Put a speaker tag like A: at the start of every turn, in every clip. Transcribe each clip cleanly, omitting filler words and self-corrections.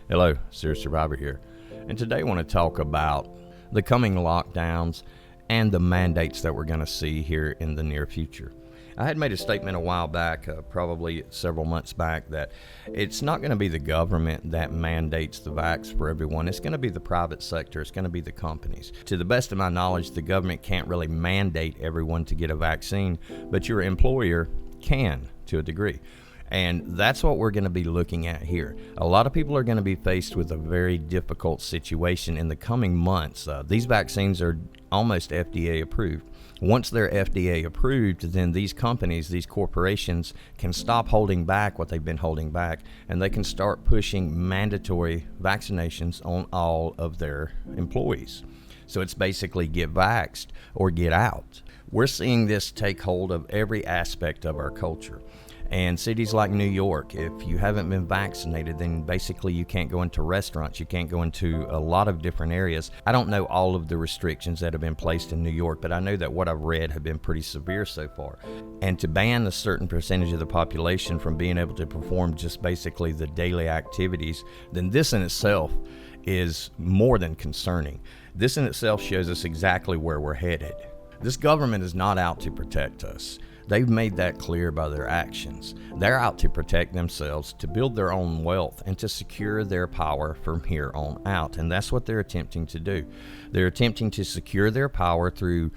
A: Hello, Serious Survivor here, and today I want to talk about the coming lockdowns and the mandates that we're going to see here in the near future. I had made a statement a while back, probably several months back, that it's not going to be the government that mandates the VAX for everyone. It's going to be the private sector. It's going to be the companies. To the best of my knowledge, the government can't really mandate everyone to get a vaccine, but your employer can to a degree. And that's what we're going to be looking at here. A lot of people are going to be faced with a very difficult situation in the coming months. These vaccines are almost FDA approved. Once they're FDA approved, then these companies, these corporations can stop holding back what they've been holding back, and they can start pushing mandatory vaccinations on all of their employees. So it's basically get vaxxed or get out. We're seeing this take hold of every aspect of our culture. And cities like New York, if you haven't been vaccinated, then basically you can't go into restaurants. You can't go into a lot of different areas. I don't know all of the restrictions that have been placed in New York, but I know that what I've read have been pretty severe so far. And to ban a certain percentage of the population from being able to perform just basically the daily activities, then this in itself is more than concerning. This in itself shows us exactly where we're headed. This government is not out to protect us. They've made that clear by their actions. They're out to protect themselves, to build their own wealth, and to secure their power from here on out. And that's what they're attempting to do. They're attempting to secure their power through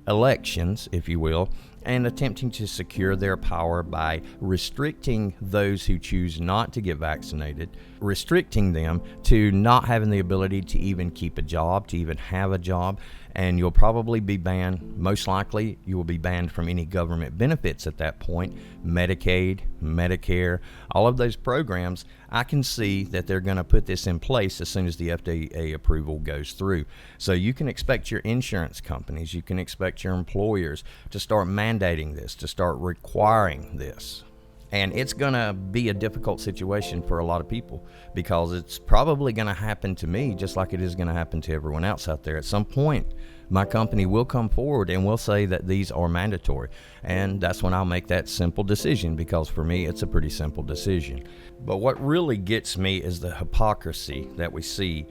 A: elections, if you will, and attempting to secure their power by restricting those who choose not to get vaccinated, restricting them to not having the ability to even keep a job, to even have a job, and you'll probably be banned. Most likely, you will be banned from any government benefits at that point. Medicaid, Medicare, all of those programs, I can see that they're going to put this in place as soon as the FDA approval goes through. So you can expect your insurance companies, you can expect your employers to start mandating this, to start requiring this. And it's going to be a difficult situation for a lot of people, because it's probably going to happen to me just like it is going to happen to everyone else out there. At some point, my company will come forward and will say that these are mandatory. And that's when I'll make that simple decision, because for me, it's a pretty simple decision. But what really gets me is the hypocrisy that we see,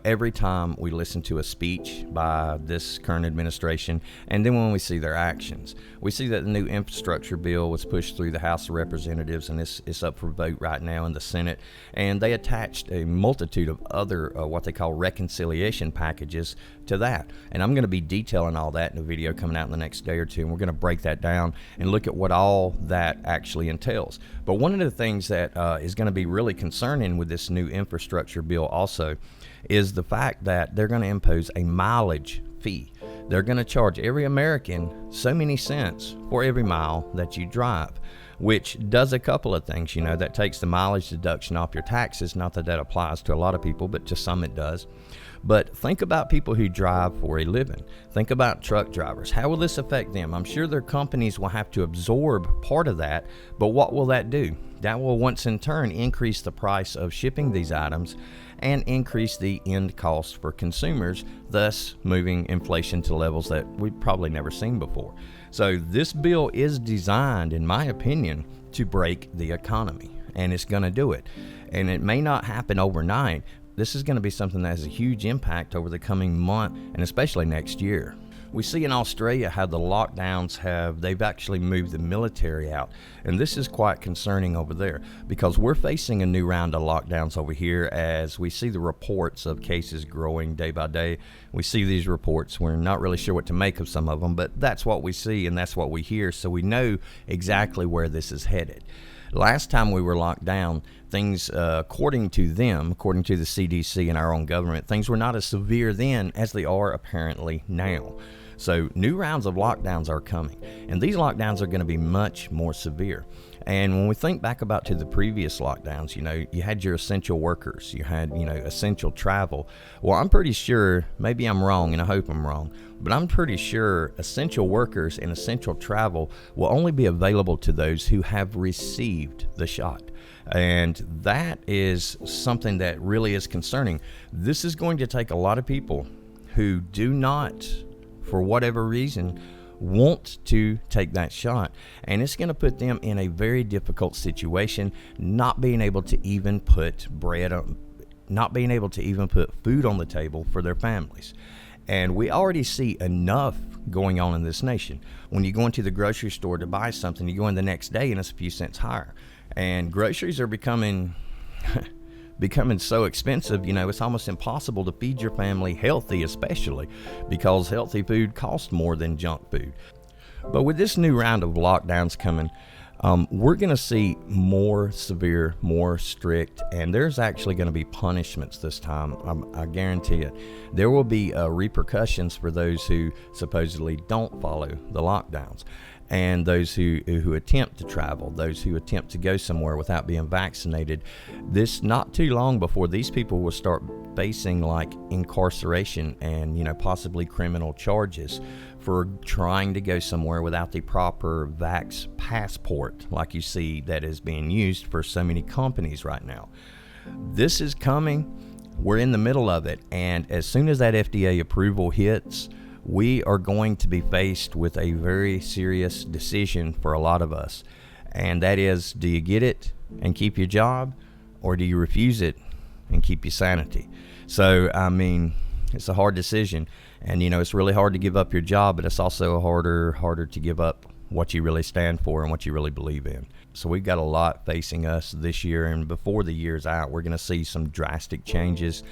A: every time we listen to a speech by this current administration, and then when we see their actions. We see that the new infrastructure bill was pushed through the House of Representatives, and it's up for vote right now in the Senate, and they attached a multitude of other what they call reconciliation packages to that. And I'm going to be detailing all that in a video coming out in the next day or two, and we're going to break that down and look at what all that actually entails. But one of the things that is going to be really concerning with this new infrastructure bill also is the fact that they're going to impose a mileage fee. They're going to charge every American so many cents for every mile that you drive, which does a couple of things. That takes the mileage deduction off your taxes. Not that applies to a lot of people, but to some it does. But think about people who drive for a living. Think about truck drivers. How will this affect them? I'm sure their companies will have to absorb part of that, but what will that do? That will once in turn increase the price of shipping these items and increase the end cost for consumers, thus moving inflation to levels that we've probably never seen before. So this bill is designed, in my opinion, to break the economy, and it's going to do it. And it may not happen overnight. This is going to be something that has a huge impact over the coming month, and especially next year. We see in Australia how the lockdowns they've actually moved the military out. And this is quite concerning over there, because we're facing a new round of lockdowns over here as we see the reports of cases growing day by day. We see these reports. We're not really sure what to make of some of them, but that's what we see and that's what we hear. So we know exactly where this is headed. Last time we were locked down, things, according to the CDC and our own government, things were not as severe then as they are apparently now. So new rounds of lockdowns are coming, and these lockdowns are going to be much more severe. And when we think back about to the previous lockdowns, you had your essential workers, you had, essential travel. Well, I'm pretty sure, maybe I'm wrong, and I hope I'm wrong, but I'm pretty sure essential workers and essential travel will only be available to those who have received the shot. And that is something that really is concerning. This is going to take a lot of people who do not, for whatever reason, want to take that shot, and it's going to put them in a very difficult situation, not being able to even put bread not being able to even put food on the table for their families. And we already see enough going on in this nation. When you go into the grocery store to buy something, you go in the next day and it's a few cents higher. And groceries are becoming so expensive, it's almost impossible to feed your family healthy, especially because healthy food costs more than junk food. But with this new round of lockdowns coming, we're going to see more severe, more strict, and there's actually going to be punishments this time. I guarantee it. There will be repercussions for those who supposedly don't follow the lockdowns, and those who attempt to travel, those who attempt to go somewhere without being vaccinated. This not too long before these people will start facing like incarceration and possibly criminal charges for trying to go somewhere without the proper VAX passport, like you see that is being used for so many companies right now. This is coming. We're in the middle of it, and as soon as that FDA approval hits, we are going to be faced with a very serious decision for a lot of us. And that is, do you get it and keep your job, or do you refuse it and keep your sanity? So, it's a hard decision. And, it's really hard to give up your job, but it's also harder to give up what you really stand for and what you really believe in. So we've got a lot facing us this year, and before the year's out, we're going to see some drastic changes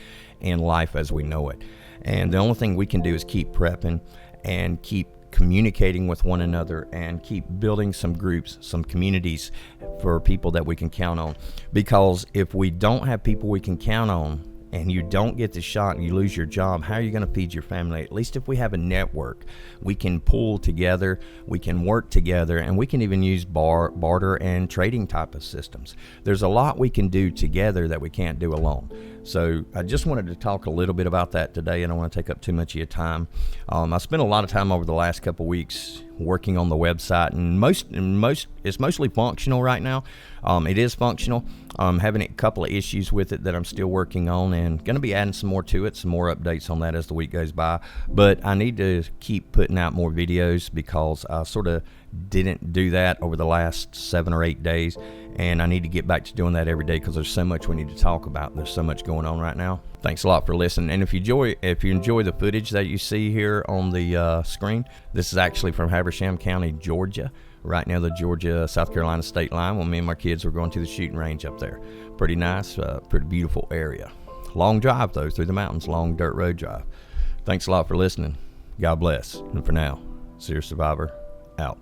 A: in life as we know it. And the only thing we can do is keep prepping and keep communicating with one another and keep building some groups, some communities for people that we can count on. Because if we don't have people we can count on, and you don't get the shot and you lose your job, how are you going to feed your family? At least if we have a network, we can pull together, we can work together, and we can even use barter and trading type of systems. There's a lot we can do together that we can't do alone. So I just wanted to talk a little bit about that today. I don't want to take up too much of your time. I spent a lot of time over the last couple weeks working on the website, and it's mostly functional right now. It is functional. I'm having a couple of issues with it that I'm still working on, and going to be adding some more to it, some more updates on that as the week goes by. But I need to keep putting out more videos because I sort of didn't do that over the last 7 or 8 days, and I need to get back to doing that every day because there's so much we need to talk about. There's so much going on right now. Thanks a lot for listening. And if you enjoy the footage that you see here on the screen, this is actually from Habersham County, Georgia, right near the Georgia-South Carolina state line. When me and my kids were going to the shooting range up there. Pretty nice, pretty beautiful area. Long drive though, through the mountains, long dirt road drive. Thanks a lot for listening. God bless. And for now, Serious Survivor out.